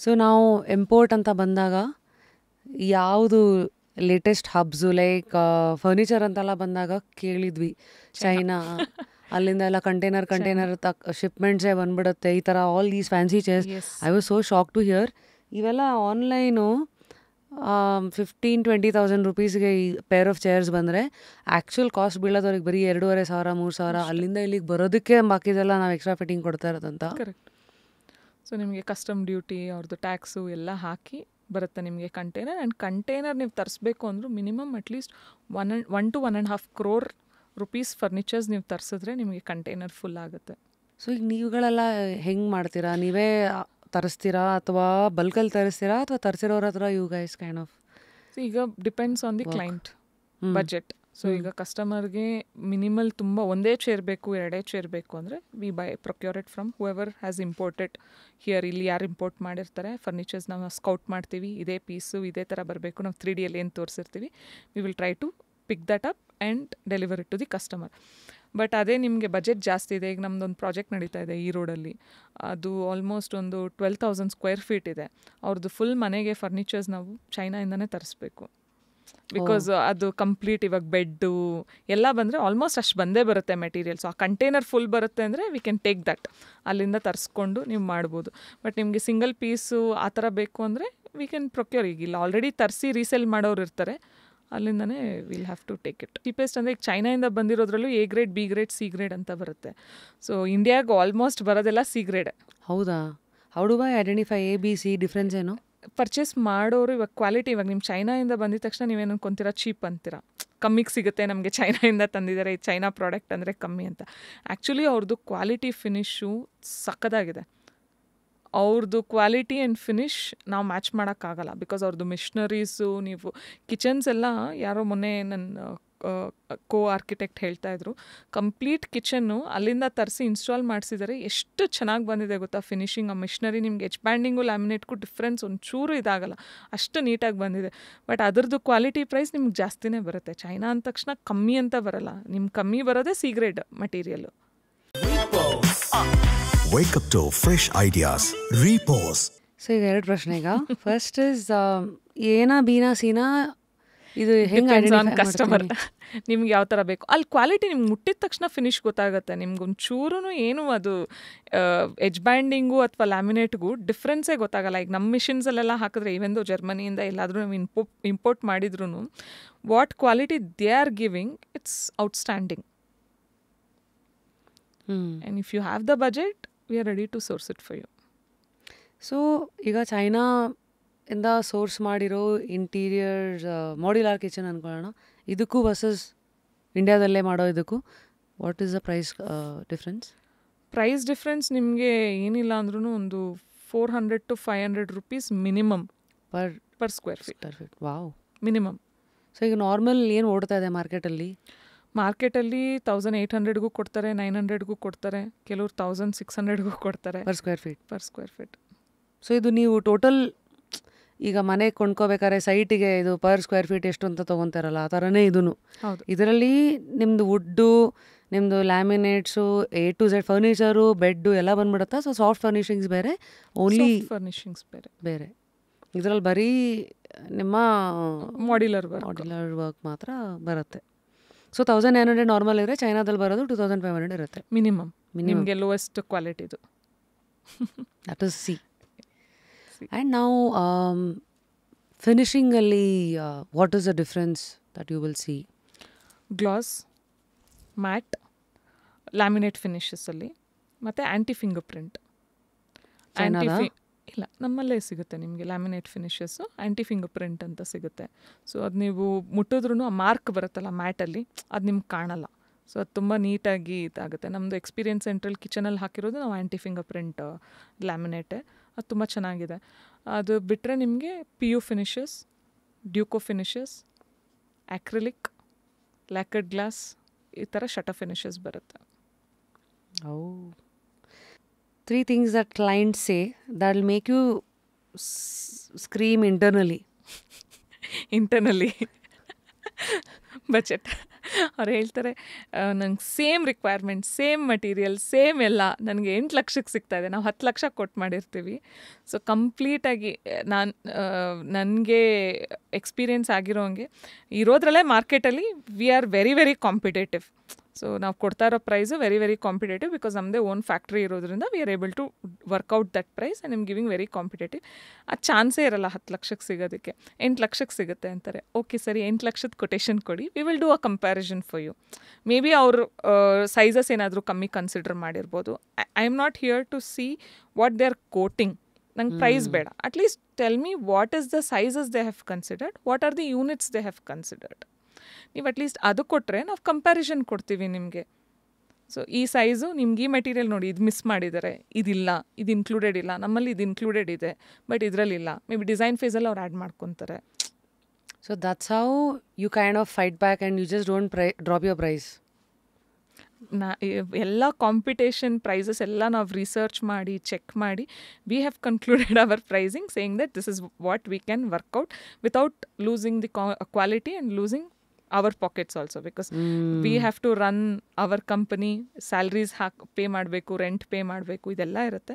So ನಾವು import ಅಂತ ಬಂದಾಗ ಯಾವುದು ಲೇಟೆಸ್ಟ್ ಹಬ್ಸು ಲೈಕ್ ಫರ್ನಿಚರ್ ಅಂತೆಲ್ಲ ಬಂದಾಗ ಕೇಳಿದ್ವಿ ಚೈನಾ ಅಲ್ಲಿಂದ ಎಲ್ಲ ಕಂಟೈನರ್ ಶಿಪ್ಮೆಂಟ್ಸೇ ಬಂದ್ಬಿಡುತ್ತೆ ಈ ಥರ all these fancy chairs. I was so shock to hear ಇವೆಲ್ಲ ಆನ್ಲೈನು 15,000-20,000 ರುಪೀಸ್ಗೆ ಈ ಪೇರ್ ಆಫ್ ಚೇರ್ಸ್ ಬಂದರೆ ಆ್ಯಕ್ಚುಲ್ ಕಾಸ್ಟ್ ಬೀಳೋದವ್ರಿಗೆ ಬರೀ 2,500-3,000 ಅಲ್ಲಿಂದ ಇಲ್ಲಿಗೆ ಬರೋದಕ್ಕೆ ಬಾಕಿದೆಲ್ಲ ನಾವು ಎಕ್ಸ್ಟ್ರಾ ಫಿಟ್ಟಿಂಗ್ ಕೊಡ್ತಾ ಇರೋದಂತ. ಕರೆಕ್ಟ್. ಸೊ ನಿಮಗೆ ಕಸ್ಟಮ್ ಡ್ಯೂಟಿ ಅವ್ರದ್ದು ಟ್ಯಾಕ್ಸು ಎಲ್ಲ ಹಾಕಿ ಬರುತ್ತೆ ನಿಮಗೆ ಕಂಟೈನರ್. ಆ್ಯಂಡ್ ಕಂಟೈನರ್ ನೀವು ತರಿಸ್ಬೇಕು ಅಂದರೂ minimum at least 1 to 1.5 crore rupees furnitures ನೀವು ತರಿಸಿದ್ರೆ ನಿಮಗೆ ಕಂಟೈನರ್ ಫುಲ್ ಆಗುತ್ತೆ. ಸೊ ಈಗ ನೀವುಗಳೆಲ್ಲ ಹೆಂಗೆ ಮಾಡ್ತೀರಾ? ನೀವೇ ತರಿಸ್ತೀರಾ ಅಥವಾ ಬಲ್ಕಲ್ಲಿ ತರಿಸ್ತೀರಾ ಅಥವಾ ತರಿಸಿರೋರ ಹತ್ರ ಯು ಗೈಸ್ ಕೈಂಡ್ ಆಫ್? ಈಗ depends on the client budget. So ಈಗ ಕಸ್ಟಮರ್ಗೆ ಮಿನಿಮಲ್ ತುಂಬ ಒಂದೇ ಚೇರ್ ಬೇಕು 2 ಚೇರ್ ಬೇಕು ಅಂದರೆ we procure it from whoever has imported here. ಇಲ್ಲಿ ಯಾರು ಇಂಪೋರ್ಟ್ ಮಾಡಿರ್ತಾರೆ ಫರ್ನಿಚರ್ಸ್ ನಾವು ಸ್ಕೌಟ್ ಮಾಡ್ತೀವಿ, ಇದೇ ಪೀಸು ಇದೇ ಥರ ಬರಬೇಕು, ನಾವು 3Dಯಲ್ಲಿ ಏನು ತೋರಿಸಿರ್ತೀವಿ we will try to pick that up and deliver it to the customer. But ಅದೇ ನಿಮಗೆ ಬಜೆಟ್ ಜಾಸ್ತಿ ಇದೆ. ಈಗ ನಮ್ಮದೊಂದು ಪ್ರಾಜೆಕ್ಟ್ ನಡೀತಾ ಇದೆ ಈ ರೋಡಲ್ಲಿ, ಅದು ಆಲ್ಮೋಸ್ಟ್ ಒಂದು 12,000 ಸ್ಕ್ವೇರ್ ಫೀಟ್ ಇದೆ. ಅವ್ರದ್ದು ಫುಲ್ ಮನೆಗೆ ಫರ್ನಿಚರ್ಸ್ ನಾವು ಚೈನಾಯಿಂದನೇ ತರಿಸ್ಬೇಕು. ಬಿಕಾಸ್ ಅದು ಕಂಪ್ಲೀಟ್ ಇವಾಗ ಬೆಡ್ಡು ಎಲ್ಲ ಬಂದರೆ ಆಲ್ಮೋಸ್ಟ್ ಅಷ್ಟು ಬಂದೇ ಬರುತ್ತೆ ಮೆಟೀರಿಯಲ್ಸ್. ಆ ಕಂಟೈನರ್ ಫುಲ್ ಬರುತ್ತೆ ಅಂದರೆ ವಿ ಕ್ಯಾನ್ ಟೇಕ್ ದಟ್, ಅಲ್ಲಿಂದ ತರಿಸ್ಕೊಂಡು ನೀವು ಮಾಡ್ಬೋದು. ಬಟ್ ನಿಮಗೆ ಸಿಂಗಲ್ ಪೀಸು ಆ ಥರ ಬೇಕು ಅಂದರೆ ವಿ ಕ್ಯಾನ್ ಪ್ರೊಕ್ಯೂರ್. ಈಗಿಲ್ಲ ಆಲ್ರೆಡಿ ತರಿಸಿ ರೀಸೇಲ್ ಮಾಡೋರು ಇರ್ತಾರೆ, ಅಲ್ಲಿಂದನೇ will have to take it. Cheapest ಅಂದರೆ ಈಗ ಚೈನಾಯಿಂದ ಬಂದಿರೋದ್ರಲ್ಲೂ A grade, B grade, C grade ಅಂತ ಬರುತ್ತೆ. ಸೊ ಇಂಡಿಯಾಗೆ ಆಲ್ಮೋಸ್ಟ್ ಬರೋದೆಲ್ಲ C ಗ್ರೇಡ್. ಹೌದಾ? How do I identify A B C difference ಏನು? ಪರ್ಚೇಸ್ ಮಾಡೋರು ಇವಾಗ ಕ್ವಾಲಿಟಿ, ಇವಾಗ ನಿಮ್ಮ ಚೈನಾಯಿಂದ ಬಂದಿದ ತಕ್ಷಣ ನೀವೇನು ಅನ್ಕೊಂತೀರಾ ಚೀಪ್ ಅಂತೀರಾ, ಕಮ್ಮಿಗೆ ಸಿಗುತ್ತೆ ನಮಗೆ ಚೈನಾಯಿಂದ ತಂದಿದ್ದಾರೆ, ಚೈನಾ ಪ್ರಾಡಕ್ಟ್ ಅಂದರೆ ಕಮ್ಮಿ ಅಂತ. ಆ್ಯಕ್ಚುಲಿ ಅವ್ರದ್ದು ಕ್ವಾಲಿಟಿ ಫಿನಿಶು ಸಕ್ಕದಾಗಿದೆ. ಅವ್ರದ್ದು ಕ್ವಾಲಿಟಿ ಆ್ಯಂಡ್ ಫಿನಿಶ್ ನಾವು ಮ್ಯಾಚ್ ಮಾಡೋಕ್ಕಾಗಲ್ಲ. ಬಿಕಾಸ್ ಅವ್ರದ್ದು ಮಿಷ್ನರೀಸು, ನೀವು ಕಿಚನ್ಸ್ ಎಲ್ಲ ಯಾರೋ ಮೊನ್ನೆ ನನ್ನ ಕೋ ಆರ್ಕಿಟೆಕ್ಟ್ ಹೇಳ್ತಾಯಿದ್ರು, ಕಂಪ್ಲೀಟ್ ಕಿಚನ್ನು ಅಲ್ಲಿಂದ ತರಿಸಿ ಇನ್ಸ್ಟಾಲ್ ಮಾಡಿಸಿದ್ದಾರೆ. ಎಷ್ಟು ಚೆನ್ನಾಗಿ ಬಂದಿದೆ ಗೊತ್ತಾ ಫಿನಿಶಿಂಗ್. ಆ ಮಿಷ್ನರಿ ನಿಮ್ಗೆ ಬ್ಯಾಂಡಿಂಗು ಲ್ಯಾಮಿನೇಟ್ಗೂ ಡಿಫ್ರೆನ್ಸ್ ಒಂಚೂರು ಇದಾಗಲ್ಲ, ಅಷ್ಟು ನೀಟಾಗಿ ಬಂದಿದೆ. ಬಟ್ ಅದ್ರದ್ದು ಕ್ವಾಲಿಟಿ ಪ್ರೈಸ್ ನಿಮ್ಗೆ ಜಾಸ್ತಿನೇ ಬರುತ್ತೆ. ಚೈನಾ ಅಂದ ತಕ್ಷಣ ಕಮ್ಮಿ ಅಂತ ಬರಲ್ಲ, ನಿಮ್ಗೆ ಕಮ್ಮಿ ಬರೋದೇ C grade material. Wake up to fresh ideas. Repose. So ಈಗ 2 ಪ್ರಶ್ನೆ. ಈಗ ಫಸ್ಟ್ ಇಸ್ ಏನಾ ಬೀನಾ ಸೀನಾ, ಇದು ಹೆಂಗೆ ಕಸ್ಟಮರ್ ನಿಮ್ಗೆ ಯಾವ ಥರ ಬೇಕು. ಅಲ್ಲಿ ಕ್ವಾಲಿಟಿ ನಿಮ್ಗೆ ಮುಟ್ಟಿದ ತಕ್ಷಣ ಫಿನಿಶ್ ಗೊತ್ತಾಗುತ್ತೆ. ನಿಮ್ಗೊಂಚೂರು ಏನು ಅದು ಬ್ಯಾಂಡಿಂಗು ಅಥವಾ ಲ್ಯಾಮಿನೇಟ್ಗೂ ಡಿಫ್ರೆನ್ಸೇ ಗೊತ್ತಾಗಲ್ಲ. ಈಗ ನಮ್ಮ ಮಿಷಿನ್ಸಲ್ಲೆಲ್ಲ ಹಾಕಿದ್ರೆ ಈವೆಂದು ಜರ್ಮನಿಯಿಂದ ಎಲ್ಲಾದರೂ ನಾವು ಇಂಪೋರ್ಟ್ ಮಾಡಿದ್ರು what quality they are giving, it's outstanding. And if you have the budget we are ready to source it for you. So ಈಗ ಚೈನಾ ಇಂದ ಸೋರ್ಸ್ ಮಾಡಿರೋ ಇಂಟೀರಿಯರ್ ಮಾಡ್ಯುಲರ್ ಕಿಚನ್ ಅಂದ್ಕೊಳ್ಳೋಣ, ಇದಕ್ಕೂ ವರ್ಸಸ್ ಇಂಡಿಯಾದಲ್ಲೇ ಮಾಡೋ ಇದಕ್ಕೂ what is the price difference? Price difference ನಿಮಗೆ ಏನಿಲ್ಲ ಅಂದ್ರೂ ಒಂದು 400 to 500 rupees minimum per square feet. Wow, minimum. So ಈಗ ನಾರ್ಮಲ್ ಏನು ಓಡ್ತಾ ಇದೆ ಮಾರ್ಕೆಟಲ್ಲಿ? 1,800ಗೂ ಕೊಡ್ತಾರೆ, 900ಗೂ ಕೊಡ್ತಾರೆ, ಕೆಲವ್ರು 1,600ಗೂ ಕೊಡ್ತಾರೆ ಪರ್ ಸ್ಕ್ವೇರ್ ಫೀಟ್. ಸೊ ಇದು ನೀವು ಟೋಟಲ್ ಈಗ ಮನೆಗೆ ಕೊಂಡ್ಕೋಬೇಕಾದ್ರೆ ಸೈಟಿಗೆ ಇದು ಪರ್ ಸ್ಕ್ವೇರ್ ಫೀಟ್ ಎಷ್ಟು ಅಂತ ತೊಗೊತಾರಲ್ಲ, ಆ ಥರನೇ ಇದೂ. ಇದರಲ್ಲಿ ನಿಮ್ಮದು ವುಡ್ಡು, ನಿಮ್ಮದು ಲ್ಯಾಮಿನೇಟ್ಸು, A to Z furniture, bed ಎಲ್ಲ ಬಂದ್ಬಿಡುತ್ತಾ? ಸೊ ಸಾಫ್ಟ್ ಫರ್ನಿಷಿಂಗ್ಸ್ ಬೇರೆ, ಓನ್ಲಿ ಫರ್ನಿಷಿಂಗ್ಸ್ ಬೇರೆ. ಇದರಲ್ಲಿ ಬರೀ ನಿಮ್ಮ ಮಾಡ್ಯುಲರ್ ವರ್ಕ್ ಮಾತ್ರ ಬರುತ್ತೆ. ಸೊ 1,900 ನಾರ್ಮಲ್ ಇದ್ರೆ ಚೈನಾದಲ್ಲಿ ಬರೋದು 2,500 ಇರುತ್ತೆ ಮಿನಿಮಮ್. ನಿಮಗೆ ಲೋಯೆಸ್ಟ್ ಕ್ವಾಲಿಟಿದು ದಟ್ ಇಸ್ C. ಆ್ಯಂಡ್ ನಾವು ಫಿನಿಷಿಂಗಲ್ಲಿ what is the difference that you will see? Gloss, matte, laminate ಫಿನಿಷಸಲ್ಲಿ ಮತ್ತು ಆ್ಯಂಟಿ ಫಿಂಗರ್ ಪ್ರಿಂಟ್. ಇಲ್ಲ, ನಮ್ಮಲ್ಲೇ ಸಿಗುತ್ತೆ ನಿಮಗೆ laminate finishes, anti fingerprint ಅಂತ ಸಿಗುತ್ತೆ. ಸೊ ಅದು ನೀವು ಮುಟ್ಟಿದ್ರೂ ಆ ಮಾರ್ಕ್ ಬರುತ್ತಲ್ಲ ಮ್ಯಾಟಲ್ಲಿ, ಅದು ನಿಮ್ಗೆ ಕಾಣಲ್ಲ. ಸೊ ಅದು ತುಂಬ ನೀಟಾಗಿ ಇದಾಗುತ್ತೆ. ನಮ್ಮದು ಎಕ್ಸ್ಪೀರಿಯನ್ಸ್ ಸೆಂಟ್ರಲ್ ಕಿಚನಲ್ಲಿ ಹಾಕಿರೋದು ನಾವು ಆ್ಯಂಟಿ ಫಿಂಗರ್ ಪ್ರಿಂಟ್ ಲ್ಯಾಮಿನೇಟೆ, ಅದು ತುಂಬ ಚೆನ್ನಾಗಿದೆ. ಅದು ಬಿಟ್ಟರೆ ನಿಮಗೆ PU ಫಿನಿಷಸ್, ಡ್ಯೂಕೋ ಫಿನಿಷಸ್, ಆಕ್ರಿಲಿಕ್, ಲ್ಯಾಕರ್ಡ್ ಗ್ಲಾಸ್, ಈ ಥರ ಶಟರ್ ಫಿನಿಷಸ್ ಬರುತ್ತೆ. 3 things that clients say that will make you scream internally. Budget. ಅವ್ರು ಹೇಳ್ತಾರೆ ನಂಗೆ same requirement, same material, same ಎಲ್ಲ ನನಗೆ 8 ಲಕ್ಷಕ್ಕೆ ಸಿಗ್ತಾ ಇದೆ, ನಾವು 10 ಲಕ್ಷ ಕೊಟ್ಟು ಮಾಡಿರ್ತೀವಿ. ಸೊ ಕಂಪ್ಲೀಟಾಗಿ ನನಗೆ ಎಕ್ಸ್ಪೀರಿಯೆನ್ಸ್ ಆಗಿರೋಂಗೆ ಇರೋದ್ರಲ್ಲೇ ಮಾರ್ಕೆಟಲ್ಲಿ we are very very competitive. So ನಾವು ಕೊಡ್ತಾ ಇರೋ price very very competitive because ನಮ್ಮದೇ ಓನ್ ಫ್ಯಾಕ್ಟ್ರಿ ಇರೋದ್ರಿಂದ we are able to work out that price and ನಿಮ್ ಗಿವಿಂಗ್ ವೆರಿ ಕಾಂಪಿಟೇಟಿವ್. ಆ ಚಾನ್ಸೇ ಇರಲ್ಲ 10 ಲಕ್ಷಕ್ಕೆ ಸಿಗೋದಕ್ಕೆ. 8 ಲಕ್ಷಕ್ಕೆ ಸಿಗುತ್ತೆ ಅಂತಾರೆ. ಓಕೆ ಸರಿ, 8 ಲಕ್ಷದ ಕೊಟೇಶನ್ ಕೊಡಿ, we will do a comparison for you. Maybe ಅವ್ರ ಸೈಜಸ್ ಏನಾದರೂ ಕಮ್ಮಿ ಕನ್ಸಿಡರ್ ಮಾಡಿರ್ಬೋದು. I am not here to see what they are quoting. ನಂಗೆ ಪ್ರೈಸ್ ಬೇಡ, at least tell me what is the sizes they have considered, what are the units they have considered. ನೀವು at least ಅದು ಕೊಟ್ಟರೆ ನಾವು comparison ಕೊಡ್ತೀವಿ ನಿಮಗೆ. So ಈ size ನಿಮ್ಗೆ ಈ ಮೆಟೀರಿಯಲ್ ನೋಡಿ ಇದು ಮಿಸ್ ಮಾಡಿದ್ದಾರೆ, ಇದಿಲ್ಲ, ಇದು ಇನ್ಕ್ಲೂಡೆಡ್ ಇಲ್ಲ, ನಮ್ಮಲ್ಲಿ ಇದು ಇನ್ಕ್ಲೂಡೆಡ್ ಇದೆ ಬಟ್ ಇದರಲ್ಲಿಲ್ಲ. ಮೇ ಬಿ ಡಿಸೈನ್ ಫೇಸಲ್ಲಿ ಅವ್ರು ಆ್ಯಡ್ ಮಾಡ್ಕೊತಾರೆ. So that's how you kind of fight back and you just don't drop your price. ಎಲ್ಲ ಕಾಂಪಿಟೇಷನ್ ಪ್ರೈಸಸ್ ಎಲ್ಲ ನಾವು ರಿಸರ್ಚ್ ಮಾಡಿ ಚೆಕ್ ಮಾಡಿ we have concluded our pricing saying that this is what we can work out without losing the quality and losing our pockets also because we have to run our company, salaries pay ಮಾಡಬೇಕು, rent pay ಮಾಡಬೇಕು, ಇದೆಲ್ಲ ಇರುತ್ತೆ.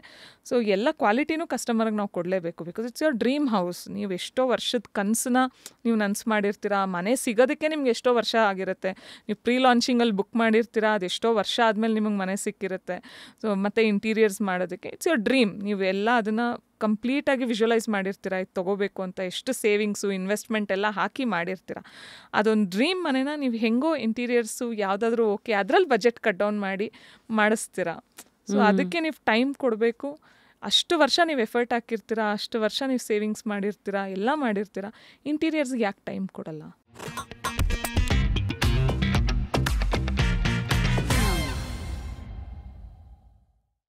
So ಎಲ್ಲ ಕ್ವಾಲಿಟಿನೂ ಕಸ್ಟಮರ್ಗೆ ನಾವು ಕೊಡಲೇಬೇಕು because it's your dream house. ನೀವು ಎಷ್ಟೋ ವರ್ಷದ ಕನಸನ್ನ ನೀವು ನನಸು ಮಾಡಿರ್ತೀರಾ, ಮನೆ ಸಿಗೋದಕ್ಕೆ ನಿಮ್ಗೆ ಎಷ್ಟೋ ವರ್ಷ ಆಗಿರುತ್ತೆ. ನೀವು ಪ್ರೀ ಲಾಂಚಿಂಗಲ್ಲಿ ಬುಕ್ ಮಾಡಿರ್ತೀರಾ, ಅದು ಎಷ್ಟೋ ವರ್ಷ ಆದಮೇಲೆ ನಿಮಗೆ ಮನೆ ಸಿಕ್ಕಿರುತ್ತೆ. ಸೊ ಮತ್ತು ಇಂಟೀರಿಯರ್ಸ್ ಮಾಡೋದಕ್ಕೆ ಇಟ್ಸ್ ಯುವರ್ ಡ್ರೀಮ್. ನೀವು ಎಲ್ಲ ಅದನ್ನು ಕಂಪ್ಲೀಟಾಗಿ ವಿಜುವಲೈಸ್ ಮಾಡಿರ್ತೀರ, ಇದು ತೊಗೋಬೇಕು ಅಂತ ಎಷ್ಟು ಸೇವಿಂಗ್ಸು ಇನ್ವೆಸ್ಟ್ಮೆಂಟ್ ಎಲ್ಲ ಹಾಕಿ ಮಾಡಿರ್ತೀರ. ಅದೊಂದು ಡ್ರೀಮ್ ಮನೆನ ನೀವು ಹೆಂಗೋ ಇಂಟೀರಿಯರ್ಸು ಯಾವುದಾದ್ರೂ ಓಕೆ ಅದರಲ್ಲಿ ಬಜೆಟ್ ಕಟ್ ಡೌನ್ ಮಾಡಿ ಮಾಡಿಸ್ತೀರ. ಸೊ ಅದಕ್ಕೆ ನೀವು ಟೈಮ್ ಕೊಡಬೇಕು. ಅಷ್ಟು ವರ್ಷ ನೀವು ಎಫರ್ಟ್ ಹಾಕಿರ್ತೀರ, ಅಷ್ಟು ವರ್ಷ ನೀವು ಸೇವಿಂಗ್ಸ್ ಮಾಡಿರ್ತೀರ, ಎಲ್ಲ ಮಾಡಿರ್ತೀರ. ಇಂಟೀರಿಯರ್ಸ್ಗೆ ಯಾಕೆ ಟೈಮ್ ಕೊಡಲ್ಲ?